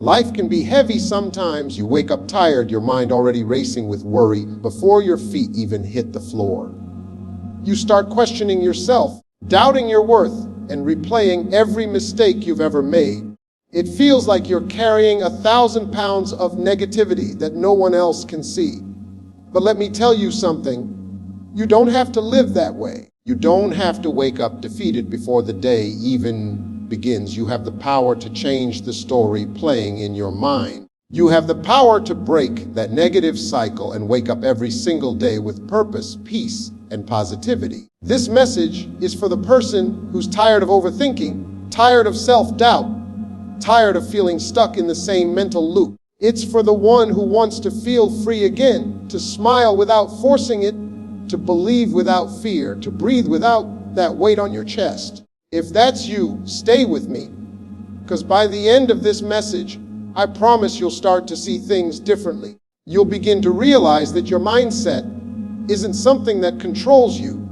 Life can be heavy sometimes. You wake up tired, your mind already racing with worry before your feet even hit the floor. You start questioning yourself, doubting your worth, and replaying every mistake you've ever made. It feels like you're carrying 1,000 pounds of negativity that no one else can see. But let me tell you something. You don't have to live that way. You don't have to wake up defeated before the day even begins. You have the power to change the story playing in your mind. You have the power to break that negative cycle and wake up every single day with purpose, peace, and positivity. This message is for the person who's tired of overthinking, tired of self-doubt, tired of feeling stuck in the same mental loop. It's for the one who wants to feel free again, to smile without forcing it, to believe without fear, to breathe without that weight on your chest. If that's you, stay with me, because by the end of this message, I promise you'll start to see things differently. You'll begin to realize that your mindset isn't something that controls you.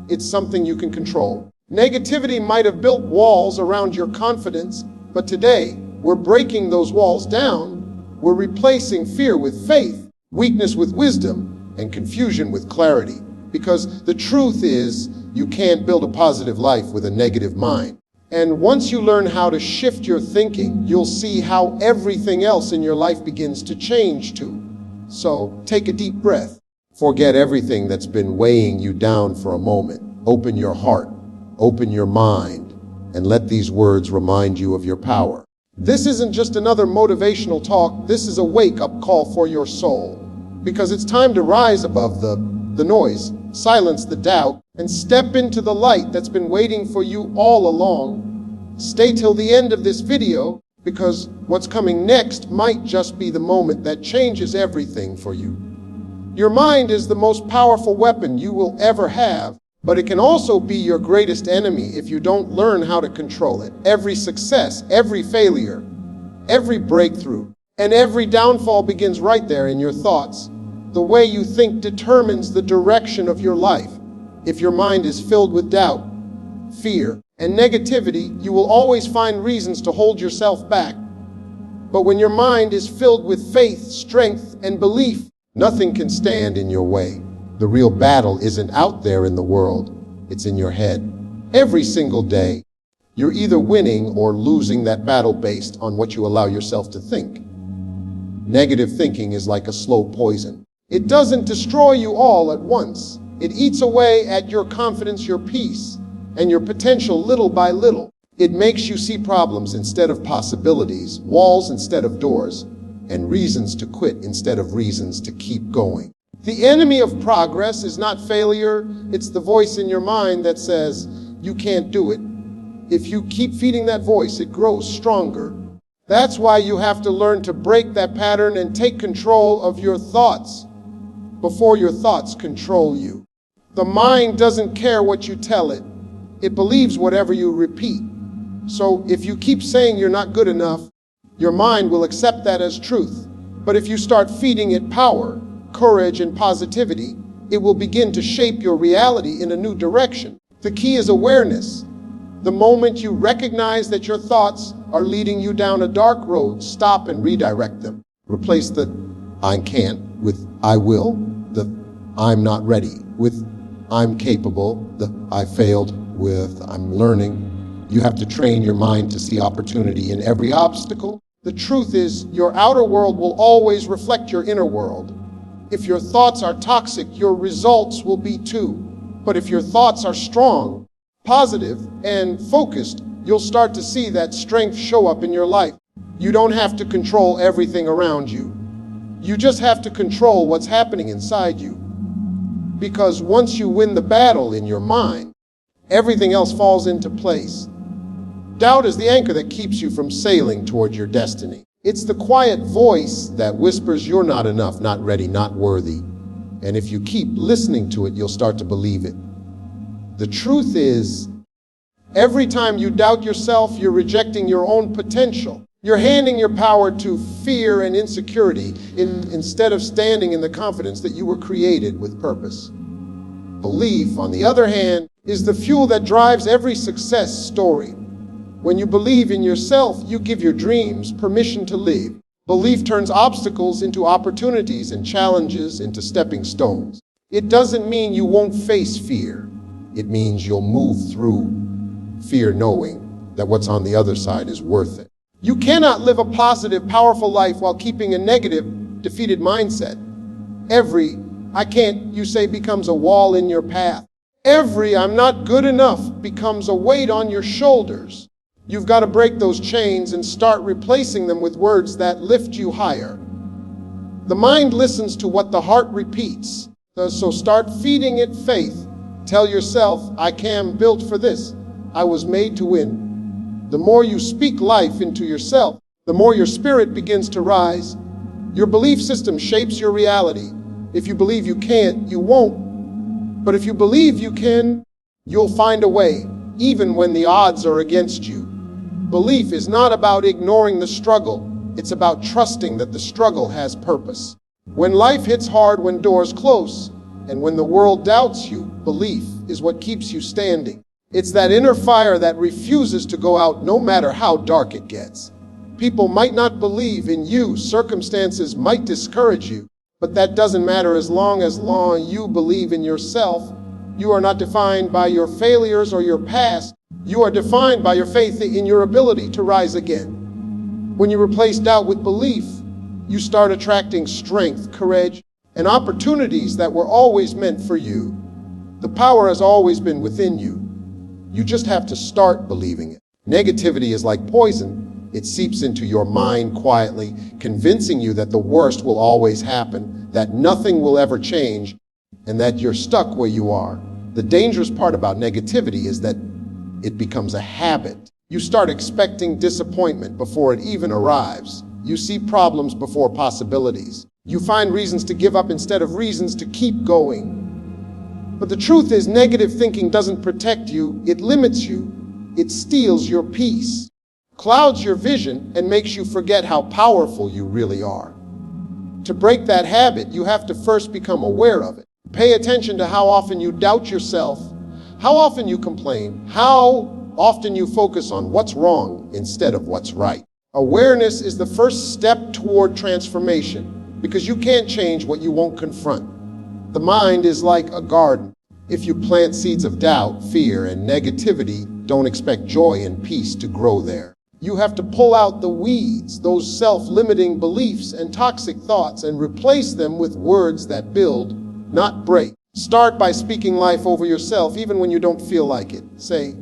It's something you can control. Negativity might have built walls around your confidence, but today we're breaking those walls down. We're replacing fear with faith, weakness with wisdom, and confusion with clarity. Because the truth is, you can't build a positive life with a negative mind. And once you learn how to shift your thinking, you'll see how everything else in your life begins to change too. So take a deep breath. Forget everything that's been weighing you down for a moment. Open your heart, open your mind, and let these words remind you of your power. This isn't just another motivational talk. This is a wake-up call for your soul. Because it's time to rise above the noise, silence the doubt, and step into the light that's been waiting for you all along. Stay till the end of this video, because what's coming next might just be the moment that changes everything for you. Your mind is the most powerful weapon you will ever have, but it can also be your greatest enemy if you don't learn how to control it. Every success, every failure, every breakthrough, and every downfall begins right there in your thoughts. The way you think determines the direction of your life. If your mind is filled with doubt, fear, and negativity, you will always find reasons to hold yourself back. But when your mind is filled with faith, strength, and belief, nothing can stand in your way. The real battle isn't out there in the world, it's in your head. Every single day, you're either winning or losing that battle based on what you allow yourself to think. Negative thinking is like a slow poison. It doesn't destroy you all at once. It eats away at your confidence, your peace, and your potential little by little. It makes you see problems instead of possibilities, walls instead of doors, and reasons to quit instead of reasons to keep going. The enemy of progress is not failure, it's the voice in your mind that says, you can't do it. If you keep feeding that voice, it grows stronger. That's why you have to learn to break that pattern and take control of your thoughts before your thoughts control you. The mind doesn't care what you tell it. It believes whatever you repeat. So if you keep saying you're not good enough, your mind will accept that as truth. But if you start feeding it power, courage, and positivity, it will begin to shape your reality in a new direction. The key is awareness. The moment you recognize that your thoughts are leading you down a dark road, stop and redirect them. Replace the I can't with I will, the I'm not ready with I'm capable, the I failed with I'm learning. You have to train your mind to see opportunity in every obstacle. The truth is, your outer world will always reflect your inner world. If your thoughts are toxic, your results will be too. But if your thoughts are strong, positive, and focused, you'll start to see that strength show up in your life. You don't have to control everything around you. You just have to control what's happening inside you. Because once you win the battle in your mind, everything else falls into place. Doubt is the anchor that keeps you from sailing toward your destiny. It's the quiet voice that whispers you're not enough, not ready, not worthy. And if you keep listening to it, you'll start to believe it. The truth is, every time you doubt yourself, you're rejecting your own potential. You're handing your power to fear and insecurity instead of standing in the confidence that you were created with purpose. Belief, on the other hand, is the fuel that drives every success story. When you believe in yourself, you give your dreams permission to live. Belief turns obstacles into opportunities and challenges into stepping stones. It doesn't mean you won't face fear. It means you'll move through fear knowing that what's on the other side is worth it. You cannot live a positive, powerful life while keeping a negative, defeated mindset. Every "I can't," you say, becomes a wall in your path. Every "I'm not good enough" becomes a weight on your shoulders. You've got to break those chains and start replacing them with words that lift you higher. The mind listens to what the heart repeats, so start feeding it faith. Tell yourself, "I am built for this. I was made to win." The more you speak life into yourself, the more your spirit begins to rise. Your belief system shapes your reality. If you believe you can't, you won't. But if you believe you can, you'll find a way, even when the odds are against you. Belief is not about ignoring the struggle. It's about trusting that the struggle has purpose. When life hits hard, when doors close, and when the world doubts you, belief is what keeps you standing. It's that inner fire that refuses to go out no matter how dark it gets. People might not believe in you, circumstances might discourage you, but that doesn't matter as long as you believe in yourself. You are not defined by your failures or your past. You are defined by your faith in your ability to rise again. When you replace doubt with belief, you start attracting strength, courage, and opportunities that were always meant for you. The power has always been within you. You just have to start believing it. Negativity is like poison. It seeps into your mind quietly, convincing you that the worst will always happen, that nothing will ever change, and that you're stuck where you are. The dangerous part about negativity is that it becomes a habit. You start expecting disappointment before it even arrives. You see problems before possibilities. You find reasons to give up instead of reasons to keep going. But the truth is, negative thinking doesn't protect you, it limits you. It steals your peace, clouds your vision, and makes you forget how powerful you really are. To break that habit, you have to first become aware of it. Pay attention to how often you doubt yourself, how often you complain, how often you focus on what's wrong instead of what's right. Awareness is the first step toward transformation, because you can't change what you won't confront. The mind is like a garden. If you plant seeds of doubt, fear, and negativity, don't expect joy and peace to grow there. You have to pull out the weeds, those self-limiting beliefs and toxic thoughts, and replace them with words that build, not break. Start by speaking life over yourself even when you don't feel like it. Say,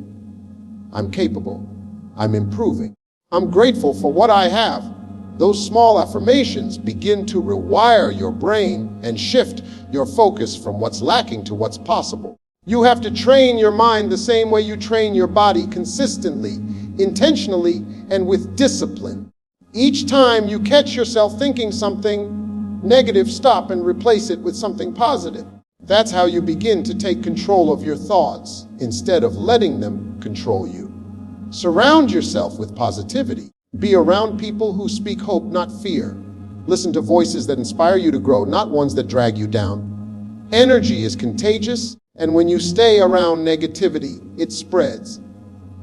"I'm capable. I'm improving. I'm grateful for what I have." Those small affirmations begin to rewire your brain and shift your focus from what's lacking to what's possible. You have to train your mind the same way you train your body, consistently, intentionally, and with discipline. Each time you catch yourself thinking something negative, stop and replace it with something positive. That's how you begin to take control of your thoughts instead of letting them control you. Surround yourself with positivity. Be around people who speak hope, not fear. Listen to voices that inspire you to grow, not ones that drag you down. Energy is contagious, and when you stay around negativity, it spreads.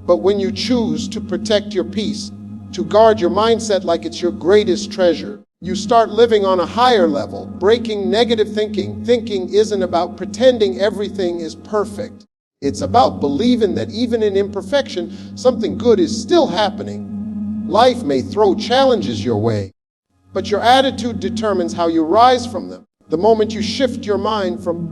But when you choose to protect your peace, to guard your mindset like it's your greatest treasure, you start living on a higher level, breaking negative thinking. Thinking isn't about pretending everything is perfect. It's about believing that even in imperfection, something good is still happening. Life may throw challenges your way, but your attitude determines how you rise from them. The moment you shift your mind from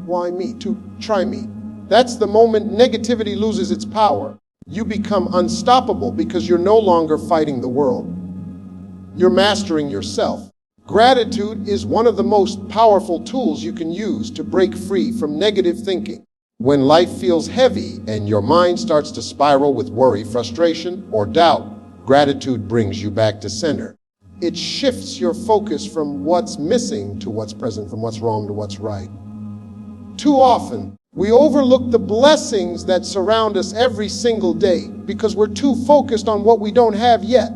"why me" to "try me," that's the moment negativity loses its power. You become unstoppable because you're no longer fighting the world. You're mastering yourself. Gratitude is one of the most powerful tools you can use to break free from negative thinking. When life feels heavy and your mind starts to spiral with worry, frustration, or doubt, gratitude brings you back to center. It shifts your focus from what's missing to what's present, from what's wrong to what's right. Too often, we overlook the blessings that surround us every single day because we're too focused on what we don't have yet.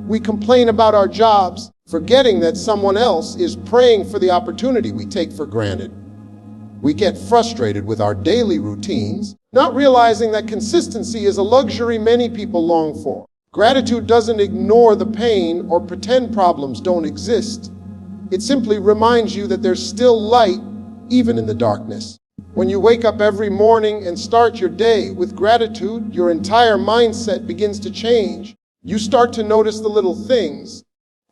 We complain about our jobs, forgetting that someone else is praying for the opportunity we take for granted. We get frustrated with our daily routines, not realizing that consistency is a luxury many people long for. Gratitude doesn't ignore the pain or pretend problems don't exist. It simply reminds you that there's still light, even in the darkness. When you wake up every morning and start your day with gratitude, your entire mindset begins to change. You start to notice the little things: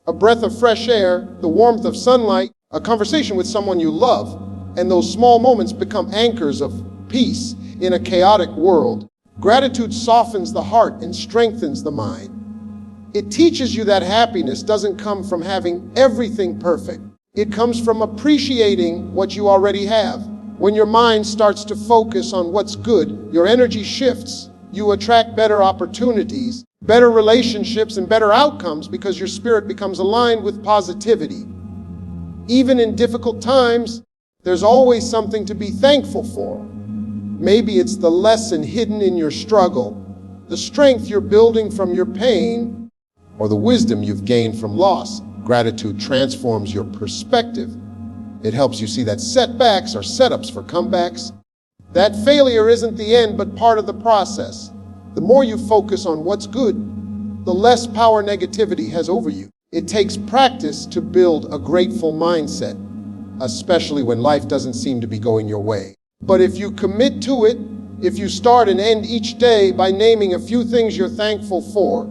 a breath of fresh air, the warmth of sunlight, a conversation with someone you love, and those small moments become anchors of peace in a chaotic world. Gratitude softens the heart and strengthens the mind. It teaches you that happiness doesn't come from having everything perfect. It comes from appreciating what you already have. When your mind starts to focus on what's good, your energy shifts. You attract better opportunities, better relationships, and better outcomes because your spirit becomes aligned with positivity. Even in difficult times, there's always something to be thankful for. Maybe it's the lesson hidden in your struggle, the strength you're building from your pain, or the wisdom you've gained from loss. Gratitude transforms your perspective. It helps you see that setbacks are setups for comebacks, that failure isn't the end but part of the process. The more you focus on what's good, the less power negativity has over you. It takes practice to build a grateful mindset, especially when life doesn't seem to be going your way. But if you commit to it, if you start and end each day by naming a few things you're thankful for,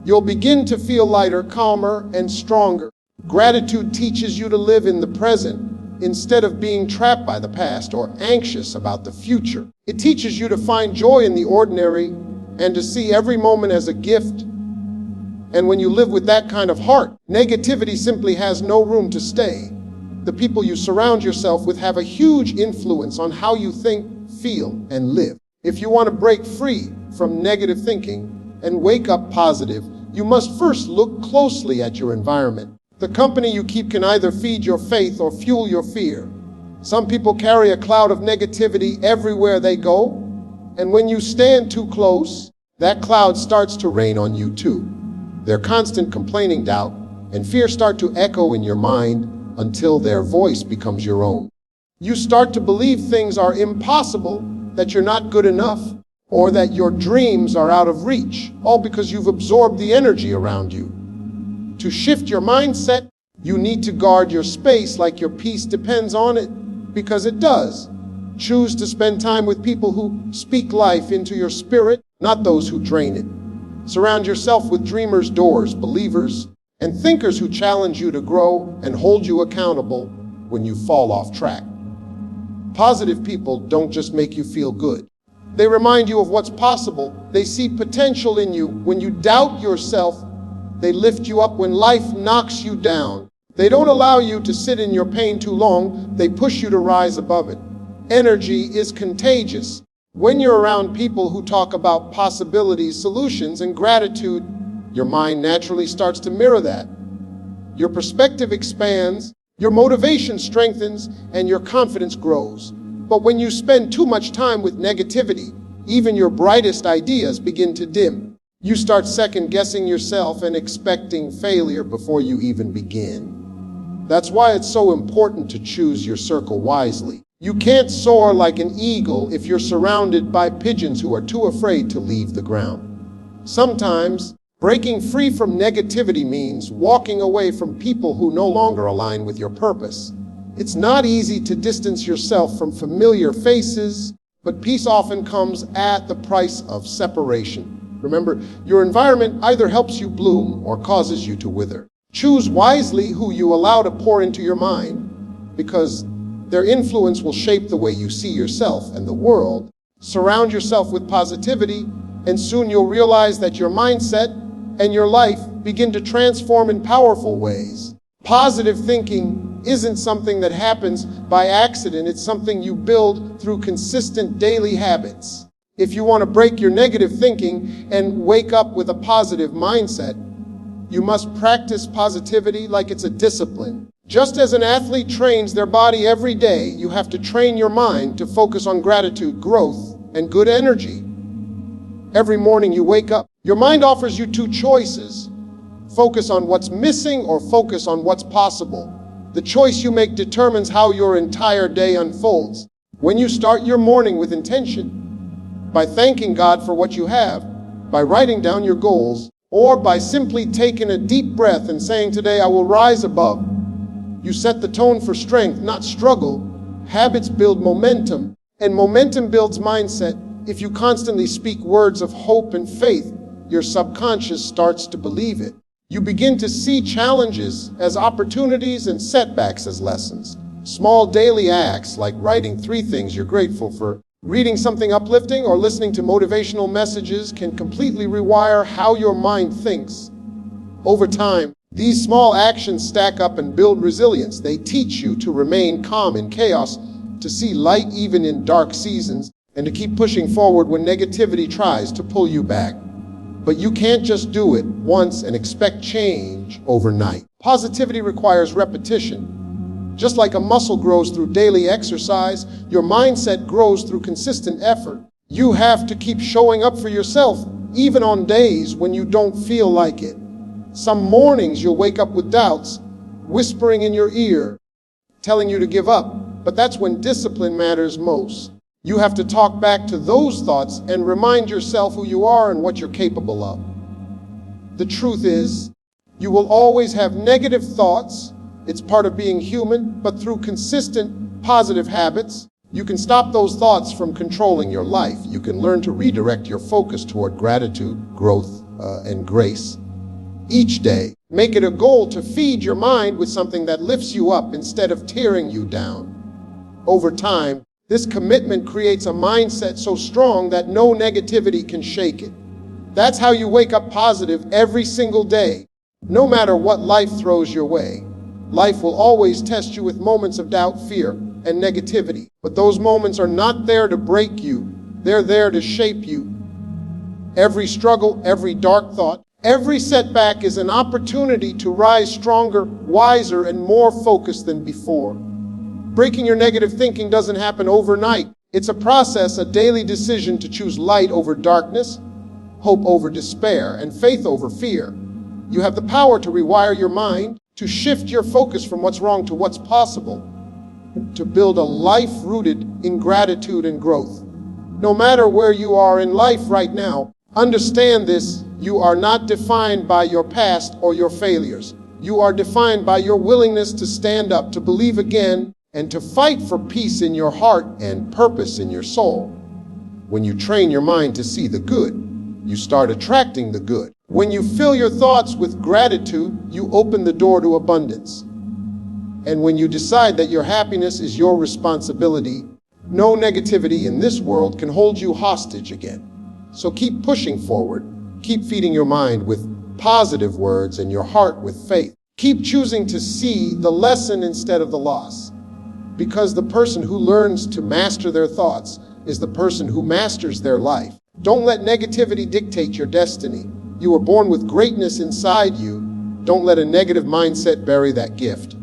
you'll begin to feel lighter, calmer, and stronger. Gratitude teaches you to live in the present instead of being trapped by the past or anxious about the future. It teaches you to find joy in the ordinary and to see every moment as a gift. And when you live with that kind of heart, negativity simply has no room to stay. The people you surround yourself with have a huge influence on how you think, feel, and live. If you want to break free from negative thinking and wake up positive, you must first look closely at your environment. The company you keep can either feed your faith or fuel your fear. Some people carry a cloud of negativity everywhere they go, and when you stand too close, that cloud starts to rain on you too. Their constant complaining, doubt, and fear start to echo in your mind until their voice becomes your own. You start to believe things are impossible, that you're not good enough, or that your dreams are out of reach, all because you've absorbed the energy around you. To shift your mindset, you need to guard your space like your peace depends on it, because it does. Choose to spend time with people who speak life into your spirit, not those who drain it. Surround yourself with dreamers, doers, believers, and thinkers who challenge you to grow and hold you accountable when you fall off track. Positive people don't just make you feel good. They remind you of what's possible. They see potential in you. When you doubt yourself, they lift you up when life knocks you down. They don't allow you to sit in your pain too long. They push you to rise above it. Energy is contagious. When you're around people who talk about possibilities, solutions, and gratitude, your mind naturally starts to mirror that. Your perspective expands, your motivation strengthens, and your confidence grows. But when you spend too much time with negativity, even your brightest ideas begin to dim. You start second-guessing yourself and expecting failure before you even begin. That's why it's so important to choose your circle wisely. You can't soar like an eagle if you're surrounded by pigeons who are too afraid to leave the ground. Sometimes, breaking free from negativity means walking away from people who no longer align with your purpose. It's not easy to distance yourself from familiar faces, but peace often comes at the price of separation. Remember, your environment either helps you bloom or causes you to wither. Choose wisely who you allow to pour into your mind, because their influence will shape the way you see yourself and the world. Surround yourself with positivity, and soon you'll realize that your mindset and your life begin to transform in powerful ways. Positive thinking isn't something that happens by accident. It's something you build through consistent daily habits. If you want to break your negative thinking and wake up with a positive mindset, you must practice positivity like it's a discipline. Just as an athlete trains their body every day, you have to train your mind to focus on gratitude, growth, and good energy. Every morning you wake up, your mind offers you two choices: focus on what's missing or focus on what's possible. The choice you make determines how your entire day unfolds. When you start your morning with intention, by thanking God for what you have, by writing down your goals, or by simply taking a deep breath and saying, "Today I will rise above," you set the tone for strength, not struggle. Habits build momentum, and momentum builds mindset. If you constantly speak words of hope and faith, your subconscious starts to believe it. You begin to see challenges as opportunities and setbacks as lessons. Small daily acts like writing 3 things you're grateful for, reading something uplifting, or listening to motivational messages can completely rewire how your mind thinks. Over time, these small actions stack up and build resilience. They teach you to remain calm in chaos, to see light even in dark seasons, and to keep pushing forward when negativity tries to pull you back. But you can't just do it once and expect change overnight. Positivity requires repetition. Just like a muscle grows through daily exercise, your mindset grows through consistent effort. You have to keep showing up for yourself, even on days when you don't feel like it. Some mornings you'll wake up with doubts, whispering in your ear, telling you to give up. But that's when discipline matters most. You have to talk back to those thoughts and remind yourself who you are and what you're capable of. The truth is, you will always have negative thoughts. It's part of being human, but through consistent positive habits, you can stop those thoughts from controlling your life. You can learn to redirect your focus toward gratitude, growth, and grace. Each day, make it a goal to feed your mind with something that lifts you up instead of tearing you down. Over time, this commitment creates a mindset so strong that no negativity can shake it. That's how you wake up positive every single day, no matter what life throws your way. Life will always test you with moments of doubt, fear, and negativity. But those moments are not there to break you. They're there to shape you. Every struggle, every dark thought, every setback is an opportunity to rise stronger, wiser, and more focused than before. Breaking your negative thinking doesn't happen overnight. It's a process, a daily decision to choose light over darkness, hope over despair, and faith over fear. You have the power to rewire your mind, to shift your focus from what's wrong to what's possible, to build a life rooted in gratitude and growth. No matter where you are in life right now, understand this: you are not defined by your past or your failures. You are defined by your willingness to stand up, to believe again, and to fight for peace in your heart and purpose in your soul. When you train your mind to see the good, you start attracting the good. When you fill your thoughts with gratitude, you open the door to abundance. And when you decide that your happiness is your responsibility, no negativity in this world can hold you hostage again. So keep pushing forward. Keep feeding your mind with positive words and your heart with faith. Keep choosing to see the lesson instead of the loss. Because the person who learns to master their thoughts is the person who masters their life. Don't let negativity dictate your destiny. You were born with greatness inside you. Don't let a negative mindset bury that gift.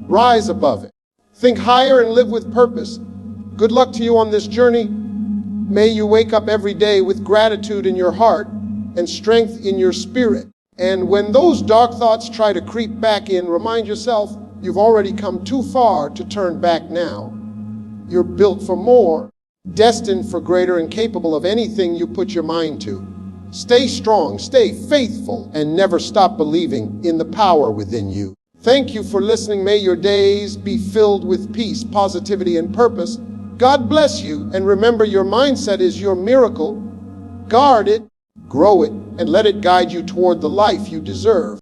Rise above it. Think higher and live with purpose. Good luck to you on this journey. May you wake up every day with gratitude in your heart and strength in your spirit. And when those dark thoughts try to creep back in, remind yourself you've already come too far to turn back now. You're built for more, destined for greater, and capable of anything you put your mind to. Stay strong, stay faithful, and never stop believing in the power within you. Thank you for listening. May your days be filled with peace, positivity, and purpose. God bless you, and remember, your mindset is your miracle. Guard it, grow it, and let it guide you toward the life you deserve.